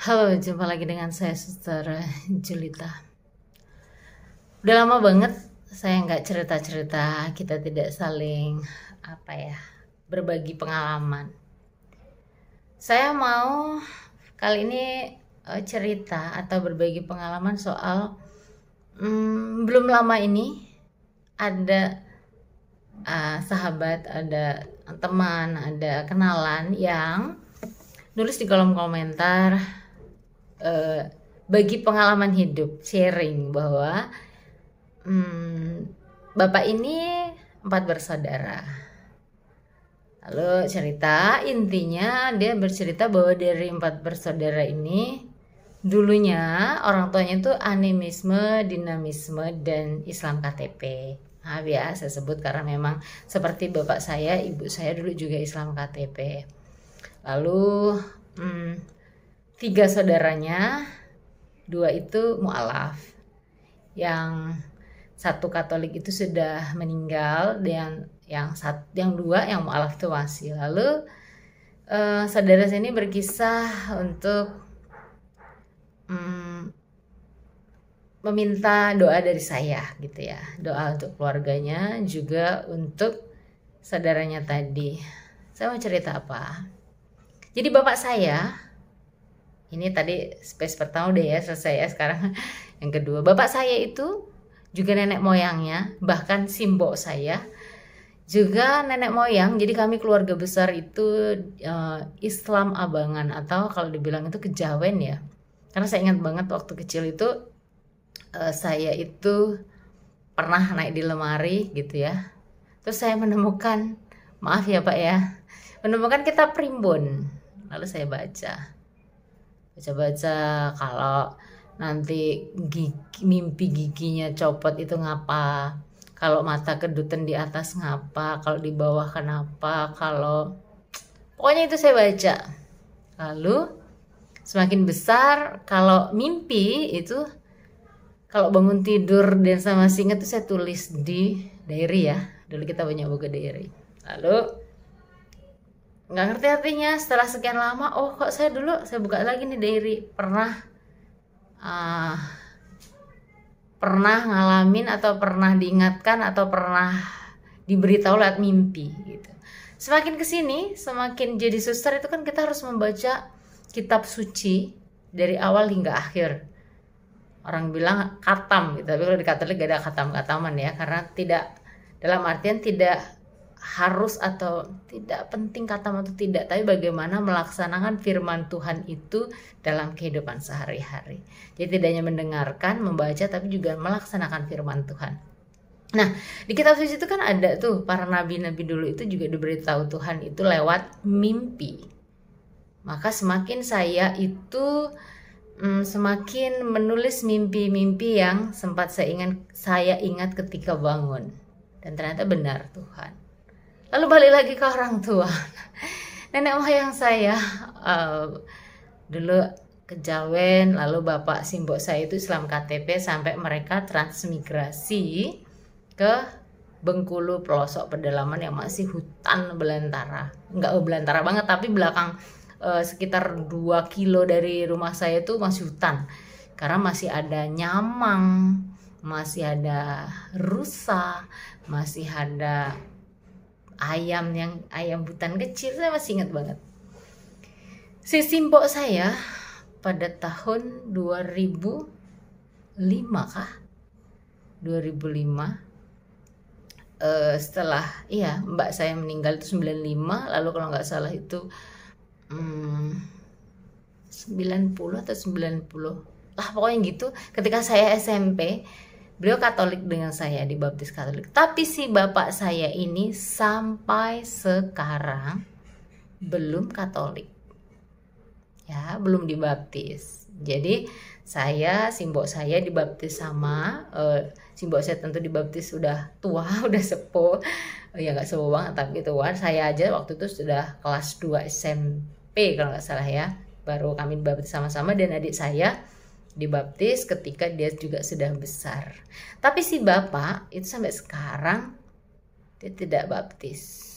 Halo, jumpa lagi dengan saya Suster Julita. Udah lama banget saya nggak cerita-cerita, kita tidak saling berbagi pengalaman. Saya mau kali ini cerita atau berbagi pengalaman soal belum lama ini ada sahabat, ada teman, ada kenalan yang nulis di kolom komentar bagi pengalaman hidup, sharing bahwa bapak ini 4 bersaudara. Lalu intinya dia bercerita bahwa dari 4 bersaudara ini dulunya orang tuanya itu animisme, dinamisme, dan Islam KTP. Nah, biasa sebut karena memang seperti bapak saya, ibu saya dulu juga Islam KTP. Lalu 3 saudaranya, 2 itu mu'alaf. Yang 1 Katolik itu sudah meninggal, dan yang 2 yang mu'alaf itu masih. Lalu saudara saya ini berkisah untuk meminta doa dari saya gitu ya. Doa untuk keluarganya, juga untuk saudaranya tadi. Saya mau cerita apa? Jadi bapak saya, ini tadi space pertama udah ya selesai ya, sekarang yang kedua. Bapak saya itu juga nenek moyangnya, bahkan simbok saya juga nenek moyang. Jadi kami keluarga besar itu Islam Abangan, atau kalau dibilang itu kejawen ya. Karena saya ingat banget waktu kecil itu saya itu pernah naik di lemari gitu ya. Terus saya menemukan, maaf ya Pak ya, menemukan kitab primbon. Lalu saya baca kalau nanti mimpi giginya copot itu ngapa, kalau mata kedutan di atas ngapa, kalau di bawah kenapa, pokoknya itu saya baca. Lalu semakin besar, kalau mimpi itu, kalau bangun tidur dan saya masih ingat, itu saya tulis di diary ya. Dulu kita punya buku diary. Lalu nggak ngerti artinya, setelah sekian lama, kok saya buka lagi nih diary, pernah ngalamin atau pernah diingatkan atau pernah diberitahu lewat mimpi gitu. Semakin kesini, semakin jadi suster itu kan kita harus membaca kitab suci dari awal hingga akhir. Orang bilang khatam gitu, tapi kalau di Katolik gak ada khatam-khataman ya, karena tidak, dalam artian tidak harus atau tidak penting khatam atau tidak, tapi bagaimana melaksanakan firman Tuhan itu dalam kehidupan sehari-hari. Jadi tidak hanya mendengarkan, membaca, tapi juga melaksanakan firman Tuhan. Nah, di kitab suci itu kan ada tuh, para nabi-nabi dulu itu juga diberitahu Tuhan itu lewat mimpi. Maka semakin saya itu semakin menulis mimpi-mimpi yang sempat saya ingat ketika bangun, dan ternyata benar Tuhan. Lalu balik lagi ke orang tua. Nenek moyang saya dulu kejawen, lalu bapak simbok saya itu Islam KTP, sampai mereka transmigrasi ke Bengkulu, pelosok pedalaman yang masih hutan belantara. Enggak belantara banget, tapi belakang sekitar 2 kilo dari rumah saya itu masih hutan. Karena masih ada nyamang, masih ada rusa, masih ada ayam hutan kecil. Saya masih ingat banget. Si simbok saya pada tahun 2005 kah? 2005 setelah mbak saya meninggal itu 95, lalu kalau nggak salah itu 90 atau 90 lah, pokoknya gitu. Ketika saya SMP, beliau Katolik dengan saya, dibaptis Katolik. Tapi si bapak saya ini sampai sekarang belum Katolik. Ya, belum dibaptis. Jadi simbok saya dibaptis sama simbok saya tentu dibaptis sudah tua, udah sepuh. Ya nggak sepuh banget, tapi tua. Saya aja waktu itu sudah kelas 2 SMP kalau nggak salah ya. Baru kami dibaptis sama-sama, dan adik saya dibaptis ketika dia juga sudah besar. Tapi si bapak itu sampai sekarang dia tidak baptis.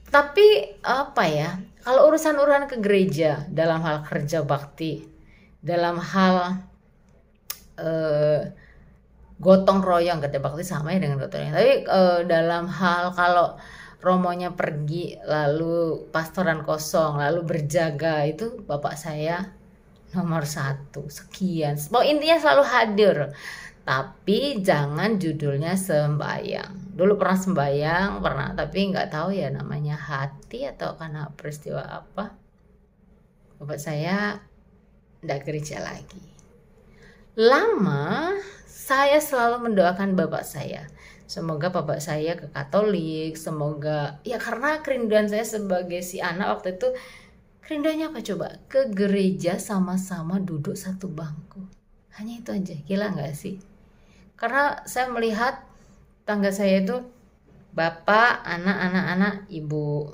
Tapi apa ya, kalau urusan-urusan ke gereja, dalam hal kerja bakti, dalam hal eh, gotong royong, kerja bakti sama ya dengan gotong royong, tapi dalam hal kalau romonya pergi lalu pastoran kosong lalu berjaga, itu bapak saya nomor satu sekian. Mau intinya selalu hadir, tapi jangan judulnya sembayang. Dulu pernah sembayang, pernah, tapi nggak tahu ya namanya hati atau karena peristiwa apa, bapak saya nggak gereja lagi. Lama saya selalu mendoakan bapak saya, semoga bapak saya ke Katolik, semoga ya, karena kerinduan saya sebagai si anak waktu itu, kerinduannya apa coba? Ke gereja, sama-sama duduk satu bangku. Hanya itu aja. Gila nggak sih? Karena saya melihat tangga saya itu bapak, anak-anak, ibu.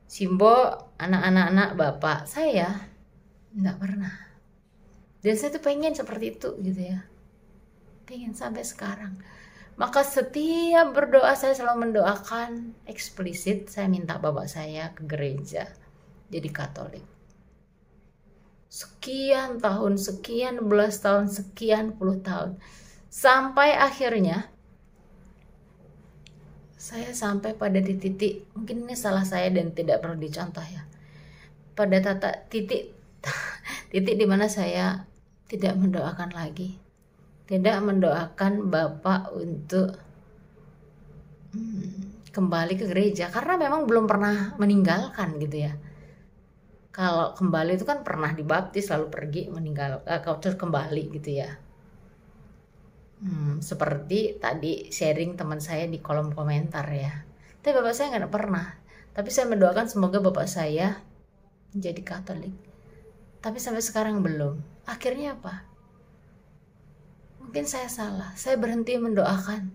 Simbo, anak-anak, bapak. Saya nggak pernah. Dan saya tuh pengen seperti itu gitu ya. Pengen sampai sekarang. Maka setiap berdoa saya selalu mendoakan eksplisit, saya minta bapak saya ke gereja jadi Katolik. Sekian tahun, sekian belas tahun, sekian puluh tahun. Sampai akhirnya saya sampai pada titik, mungkin ini salah saya dan tidak perlu dicontoh ya. Pada titik di mana saya tidak mendoakan lagi. Tidak mendoakan Bapak untuk kembali ke gereja, karena memang belum pernah meninggalkan gitu ya. Kalau kembali itu kan pernah dibaptis lalu pergi meninggal, terus kembali gitu ya. Seperti tadi sharing teman saya di kolom komentar ya. Tapi bapak saya nggak pernah. Tapi saya mendoakan semoga bapak saya menjadi Katolik. Tapi sampai sekarang belum. Akhirnya apa? Mungkin saya salah. Saya berhenti mendoakan.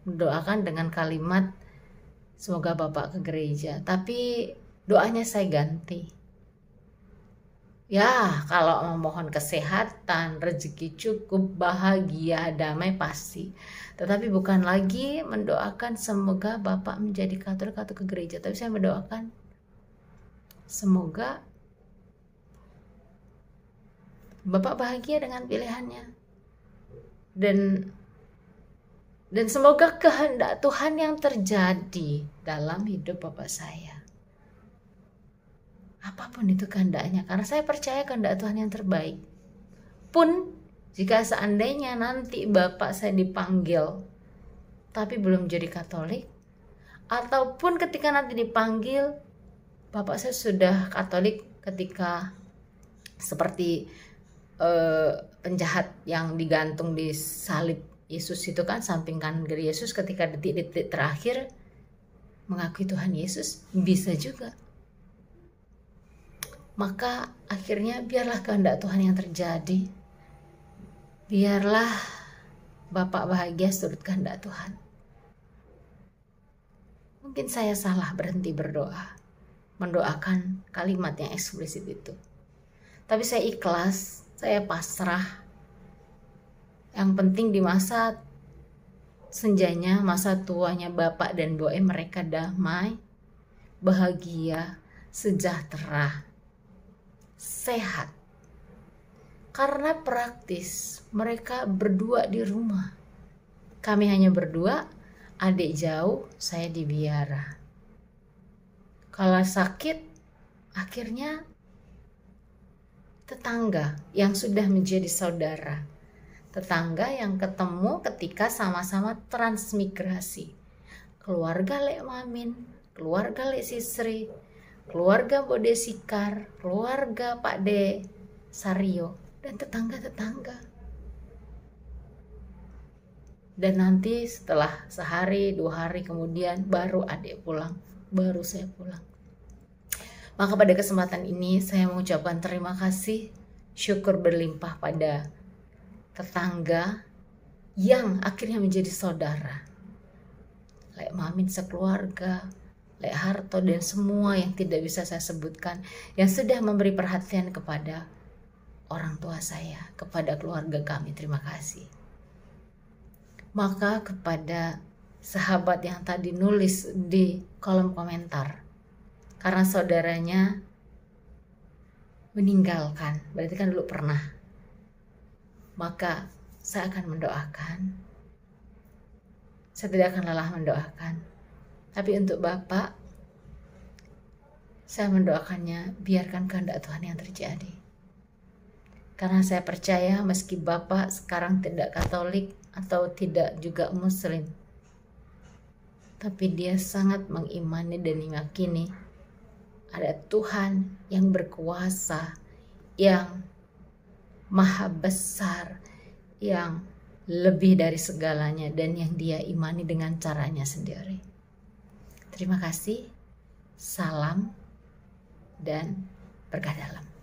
Mendoakan dengan kalimat semoga bapak ke gereja. Tapi doanya saya ganti. Ya, kalau memohon kesehatan, rezeki cukup, bahagia, damai pasti. Tetapi bukan lagi mendoakan semoga bapak menjadi Katolik atau ke gereja. Tapi saya mendoakan semoga bapak bahagia dengan pilihannya. Dan semoga kehendak Tuhan yang terjadi dalam hidup bapak saya. Apapun itu kehendaknya, karena saya percaya kehendak Tuhan yang terbaik. Pun jika seandainya nanti bapak saya dipanggil tapi belum jadi Katolik, ataupun ketika nanti dipanggil bapak saya sudah Katolik, ketika seperti penjahat yang digantung di salib Yesus itu kan, samping kanan kiri Yesus, ketika detik-detik terakhir mengakui Tuhan Yesus, bisa juga. Maka akhirnya biarlah kehendak Tuhan yang terjadi. Biarlah Bapak bahagia seturut kehendak Tuhan. Mungkin saya salah berhenti berdoa, mendoakan kalimat yang eksplisit itu. Tapi saya ikhlas, saya pasrah. Yang penting di masa senjanya, masa tuanya Bapak dan Bu mereka damai, bahagia, sejahtera, sehat. Karena praktis, mereka berdua di rumah. Kami hanya berdua, adik jauh, saya di biara. Kalau sakit, akhirnya tetangga yang sudah menjadi saudara. Tetangga yang ketemu ketika sama-sama transmigrasi. Keluarga Lek Mamin, keluarga Lek Sisri, keluarga Bode Sikar, keluarga Pak De Sario, dan tetangga-tetangga. Dan nanti setelah sehari, 2 hari kemudian baru adik pulang, baru saya pulang. Maka pada kesempatan ini saya mengucapkan terima kasih, syukur berlimpah pada tetangga yang akhirnya menjadi saudara. Lek Mamin sekeluarga, Lek Harto, dan semua yang tidak bisa saya sebutkan, yang sudah memberi perhatian kepada orang tua saya, kepada keluarga kami. Terima kasih. Maka kepada sahabat yang tadi nulis di kolom komentar, karena saudaranya meninggalkan, berarti kan dulu pernah. Maka saya akan mendoakan, saya tidak akan lelah mendoakan. Tapi untuk Bapak, saya mendoakannya biarkan kehendak Tuhan yang terjadi. Karena saya percaya meski Bapak sekarang tidak Katolik atau tidak juga Muslim, tapi dia sangat mengimani dan meyakini ada Tuhan yang berkuasa, yang maha besar, yang lebih dari segalanya, dan yang dia imani dengan caranya sendiri. Terima kasih, salam, dan berkah dalam.